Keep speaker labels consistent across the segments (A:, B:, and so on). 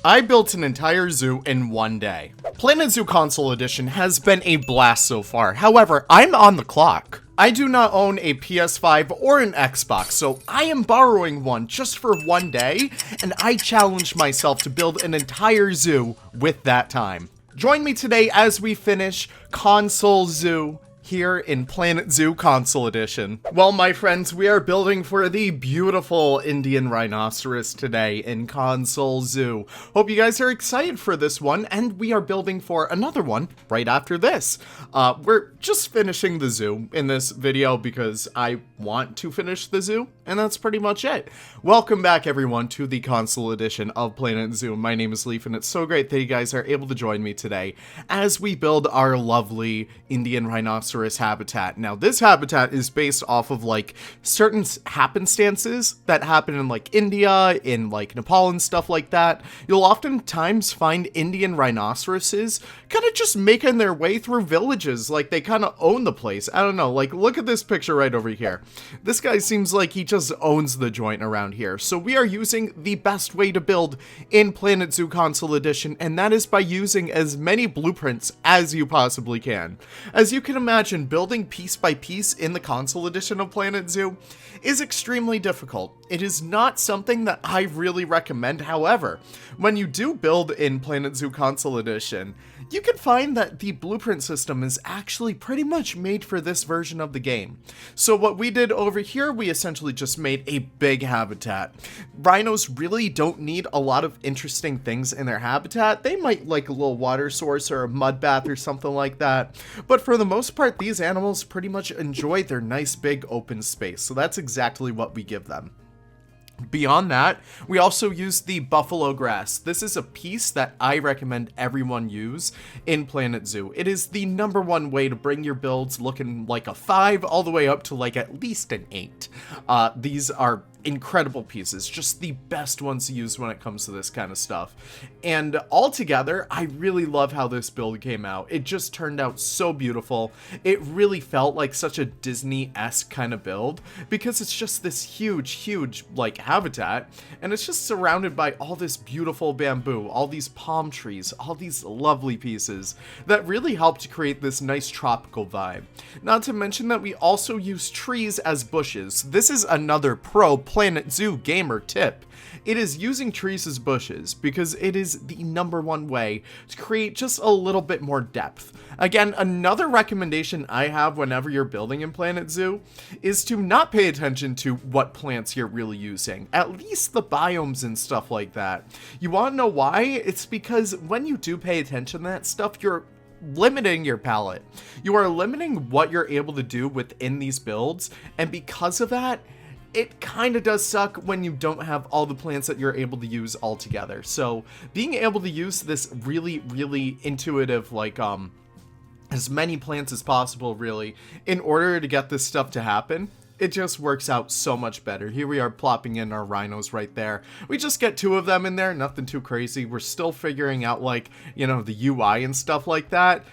A: I built an entire zoo in one day. Planet Zoo Console Edition has been a blast so far. However, I'm on the clock. I do not own a PS5 or an Xbox, so I am borrowing one just for one day, and I challenged myself to build an entire zoo with that time. Join me today as we finish Console Zoo here in Planet Zoo Console Edition. Well, my friends, we are building for the beautiful Indian rhinoceros today in Console Zoo. Hope you guys are excited for this one, and we are building for another one right after this. We're just finishing the zoo in this video because I want to finish the zoo, and that's pretty much it. Welcome back, everyone, to the Console Edition of Planet Zoo. My name is Leaf, and it's so great that you guys are able to join me today as we build our lovely Indian rhinoceros habitat. Now, this habitat is based off of like certain happenstances that happen in like India, in like Nepal and stuff like that. You'll oftentimes find Indian rhinoceroses kind of just making their way through villages, like they kind of own the place. I don't know, like look at this picture right over here. This guy seems like he just owns the joint around here. So we are using the best way to build in Planet Zoo Console Edition, and that is by using as many blueprints as you possibly can. As you can imagine, building piece by piece in the Console Edition of Planet Zoo is extremely difficult. It is not something that I really recommend. However, when you do build in Planet Zoo Console Edition, you can find that the blueprint system is actually pretty much made for this version of the game. So what we did over here, we essentially just made a big habitat. Rhinos really don't need a lot of interesting things in their habitat. They might like a little water source or a mud bath or something like that. But for the most part, these animals pretty much enjoy their nice big open space. So that's exactly what we give them. Beyond that, we also use the buffalo grass. This is a piece that I recommend everyone use in Planet Zoo. It is the #1 way to bring your builds looking like a 5 all the way up to like at least an 8. These are incredible pieces, just the best ones to use when it comes to this kind of stuff. And altogether, I really love how this build came out. It just turned out so beautiful. It really felt like such a Disney-esque kind of build because it's just this huge like habitat, and it's just surrounded by all this beautiful bamboo, all these palm trees, all these lovely pieces that really help to create this nice tropical vibe. Not to mention that we also use trees as bushes. This is another pro Planet Zoo gamer tip. It is using trees as bushes because it is the #1 way to create just a little bit more depth. Again, another recommendation I have whenever you're building in Planet Zoo is to not pay attention to what plants you're really using, at least the biomes and stuff like that. You want to know why? It's because when you do pay attention to that stuff, you're limiting your palette. You are limiting what you're able to do within these builds, and because of that, it kind of does suck when you don't have all the plants that you're able to use all together. So being able to use this really intuitive, like, as many plants as possible, really, in order to get this stuff to happen, it just works out so much better. Here we are plopping in our rhinos right there. We just get 2 of them in there, nothing too crazy. We're still figuring out, like, you know, the UI and stuff like that.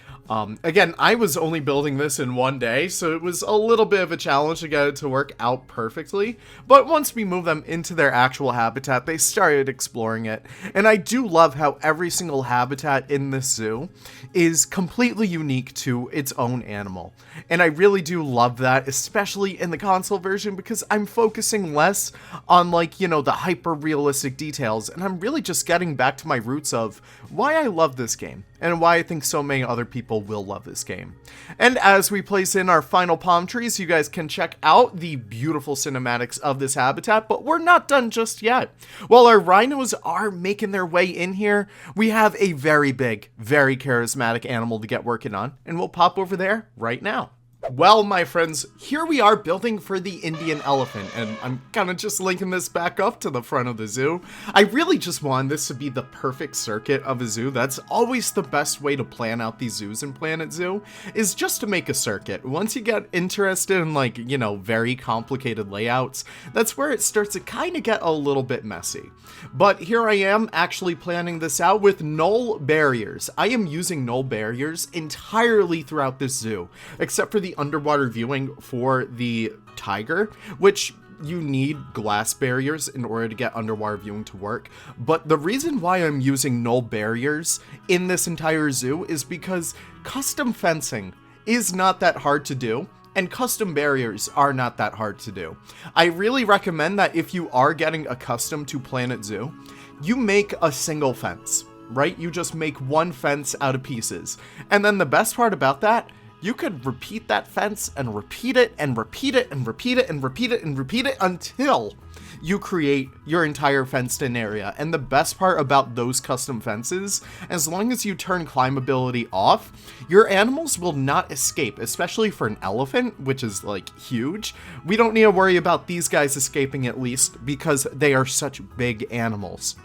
A: Again, I was only building this in one day, so it was a little bit of a challenge to get it to work out perfectly. But once we move them into their actual habitat, they started exploring it. And I do love how every single habitat in this zoo is completely unique to its own animal. And I really do love that, especially in the console version, because I'm focusing less on, like, you know, the hyper-realistic details, and I'm really just getting back to my roots of why I love this game, and why I think so many other people will love this game. And as we place in our final palm trees, you guys can check out the beautiful cinematics of this habitat, but we're not done just yet. While our rhinos are making their way in here, we have a very big, very charismatic animal to get working on, and we'll pop over there right now. Well, my friends, here we are building for the Indian elephant, and I'm kind of just linking this back up to the front of the zoo. I really just wanted this to be the perfect circuit of a zoo. That's always the best way to plan out these zoos in Planet Zoo, is just to make a circuit. Once you get interested in, like, you know, very complicated layouts, that's where it starts to kind of get a little bit messy. But here I am actually planning this out with null barriers. I am using null barriers entirely throughout this zoo, except for the underwater viewing for the tiger, which you need glass barriers in order to get underwater viewing to work, but the reason why I'm using null barriers in this entire zoo is because custom fencing is not that hard to do, and custom barriers are not that hard to do. I really recommend that if you are getting accustomed to Planet Zoo, you make a single fence, right? You just make one fence out of pieces. And then the best part about that, you could repeat that fence and repeat it and repeat it and repeat it and repeat it and repeat it until you create your entire fenced-in area. And the best part about those custom fences, as long as you turn climbability off, your animals will not escape, especially for an elephant, which is like huge. We don't need to worry about these guys escaping, at least, because they are such big animals.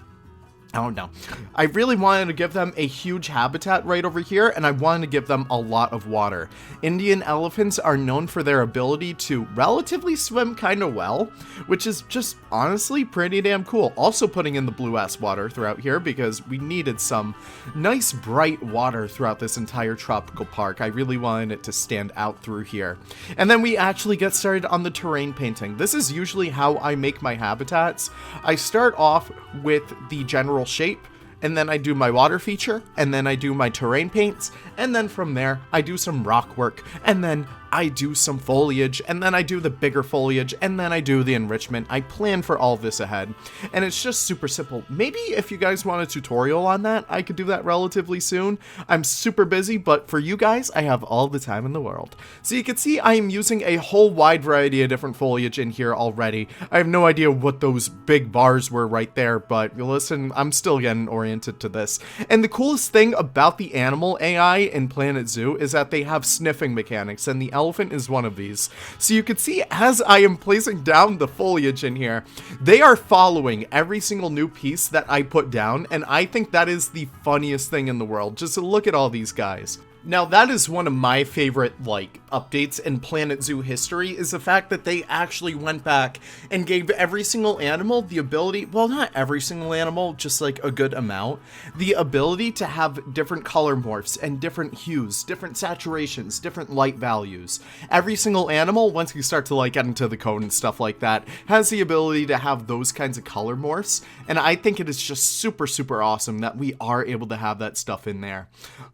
A: I don't know. I really wanted to give them a huge habitat right over here, and I wanted to give them a lot of water. Indian elephants are known for their ability to relatively swim kind of well, which is just honestly pretty damn cool. Also putting in the blue-ass water throughout here because we needed some nice bright water throughout this entire tropical park. I really wanted it to stand out through here. And then we actually get started on the terrain painting. This is usually how I make my habitats. I start off with the general shape, and then I do my water feature, and then I do my terrain paints, and then from there I do some rock work, and then I do some foliage, and then I do the bigger foliage, and then I do the enrichment. I plan for all of this ahead, and it's just super simple. Maybe if you guys want a tutorial on that, I could do that relatively soon. I'm super busy, but for you guys, I have all the time in the world. So you can see I am using a whole wide variety of different foliage in here already. I have no idea what those big bars were right there, but listen, I'm still getting oriented to this. And the coolest thing about the animal AI in Planet Zoo is that they have sniffing mechanics, and the elephant is one of these. So you can see as I am placing down the foliage in here, they are following every single new piece that I put down, and I think that is the funniest thing in the world. Just look at all these guys. Now that is one of my favorite, updates in Planet Zoo history, is the fact that they actually went back and gave every single animal the ability, well, not every single animal, just a good amount, the ability to have different color morphs and different hues, different saturations, different light values. Every single animal, once you start to get into the code and stuff like that, has the ability to have those kinds of color morphs, and I think it is just super, super awesome that we are able to have that stuff in there.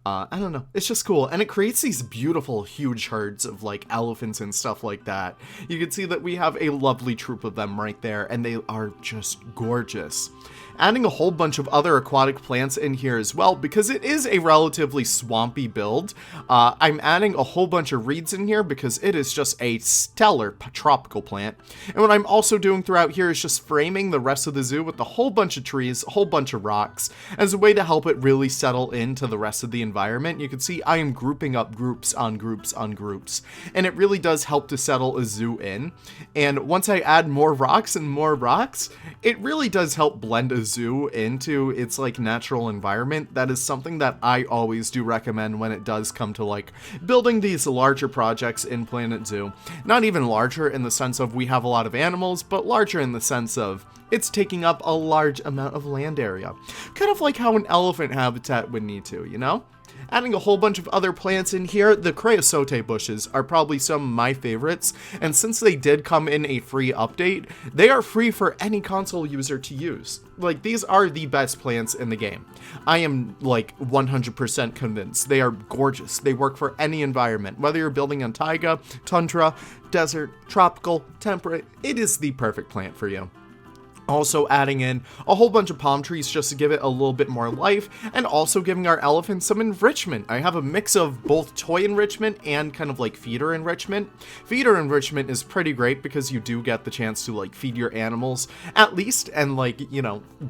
A: I don't know, it's just cool, and it creates these beautiful huge herds of elephants and stuff like that. You can see that we have a lovely troop of them right there, and they are just gorgeous. Adding a whole bunch of other aquatic plants in here as well, because it is a relatively swampy build. I'm adding a whole bunch of reeds in here because it is just a stellar tropical plant. And what I'm also doing throughout here is just framing the rest of the zoo with a whole bunch of trees, a whole bunch of rocks, as a way to help it really settle into the rest of the environment. You can see I am grouping up groups on groups on groups, and it really does help to settle a zoo in. And once I add more rocks and more rocks, it really does help blend a zoo into its natural environment. That is something that I always do recommend when it does come to building these larger projects in Planet Zoo. Not even larger in the sense of we have a lot of animals, but larger in the sense of it's taking up a large amount of land area. Kind of like how an elephant habitat would need to, you know? Adding a whole bunch of other plants in here. The creosote bushes are probably some of my favorites, and since they did come in a free update, they are free for any console user to use. These are the best plants in the game. I am 100% convinced. They are gorgeous. They work for any environment, whether you're building on taiga, tundra, desert, tropical, temperate. It is the perfect plant for you. Also adding in a whole bunch of palm trees just to give it a little bit more life, and also giving our elephants some enrichment. I have a mix of both toy enrichment and kind of feeder enrichment. Feeder enrichment is pretty great because you do get the chance to feed your animals at least, and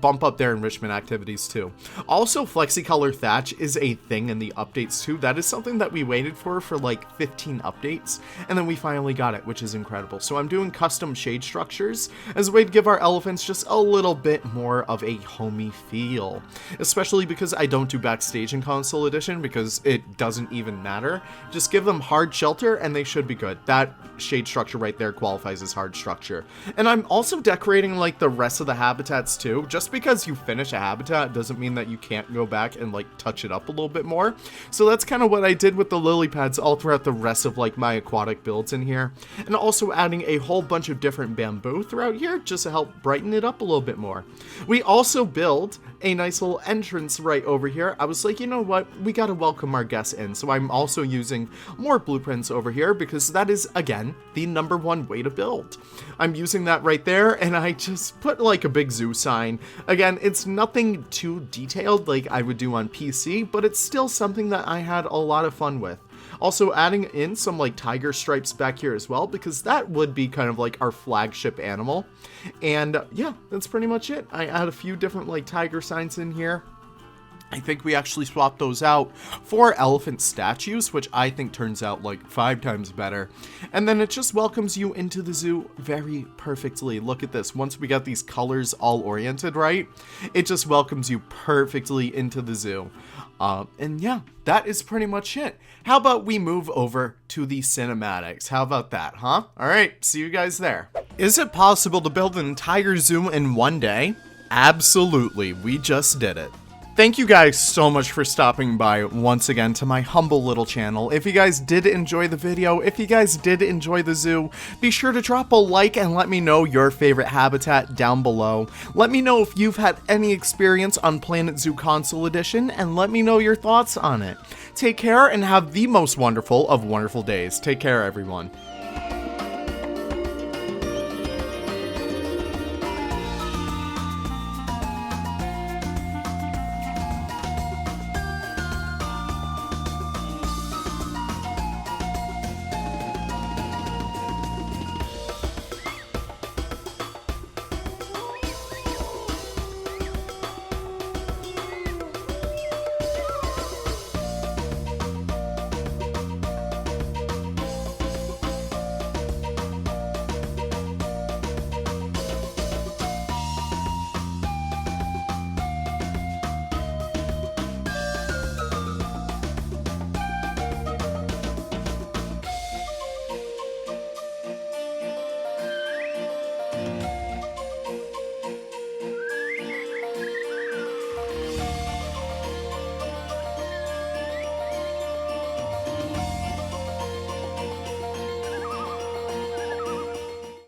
A: bump up their enrichment activities too. Also, flexicolor thatch is a thing in the updates too. That is something that we waited for 15 updates, and then we finally got it, which is incredible. So I'm doing custom shade structures as a way to give our elephants adds just a little bit more of a homey feel, especially because I don't do backstage in console edition because it doesn't even matter. Just give them hard shelter and they should be good. That shade structure right there qualifies as hard structure. And I'm also decorating like the rest of the habitats too. Just because you finish a habitat doesn't mean that you can't go back and like touch it up a little bit more. So that's kind of what I did with the lily pads all throughout the rest of like my aquatic builds in here. And also adding a whole bunch of different bamboo throughout here just to help brighten it up a little bit more. We also build a nice little entrance right over here. I was like, you know what, we gotta welcome our guests in, so I'm also using more blueprints over here because that is, again, the #1 way to build. I'm using that right there, and I just put like a big zoo sign. Again, it's nothing too detailed like I would do on PC, but it's still something that I had a lot of fun with. Also adding in some like tiger stripes back here as well, because that would be kind of like our flagship animal. And yeah, that's pretty much it. I add a few different like tiger signs in here. I think we actually swapped those out for elephant statues, which I think turns out like 5 times better. And then it just welcomes you into the zoo very perfectly. Look at this. Once we got these colors all oriented right, it just welcomes you perfectly into the zoo. And yeah, that is pretty much it. How about we move over to the cinematics? How about that, huh? All right, see you guys there. Is it possible to build an entire zoo in one day? Absolutely, we just did it. Thank you guys so much for stopping by once again to my humble little channel. If you guys did enjoy the video, if you guys did enjoy the zoo, be sure to drop a like and let me know your favorite habitat down below. Let me know if you've had any experience on Planet Zoo Console Edition, and let me know your thoughts on it. Take care and have the most wonderful of wonderful days. Take care, everyone.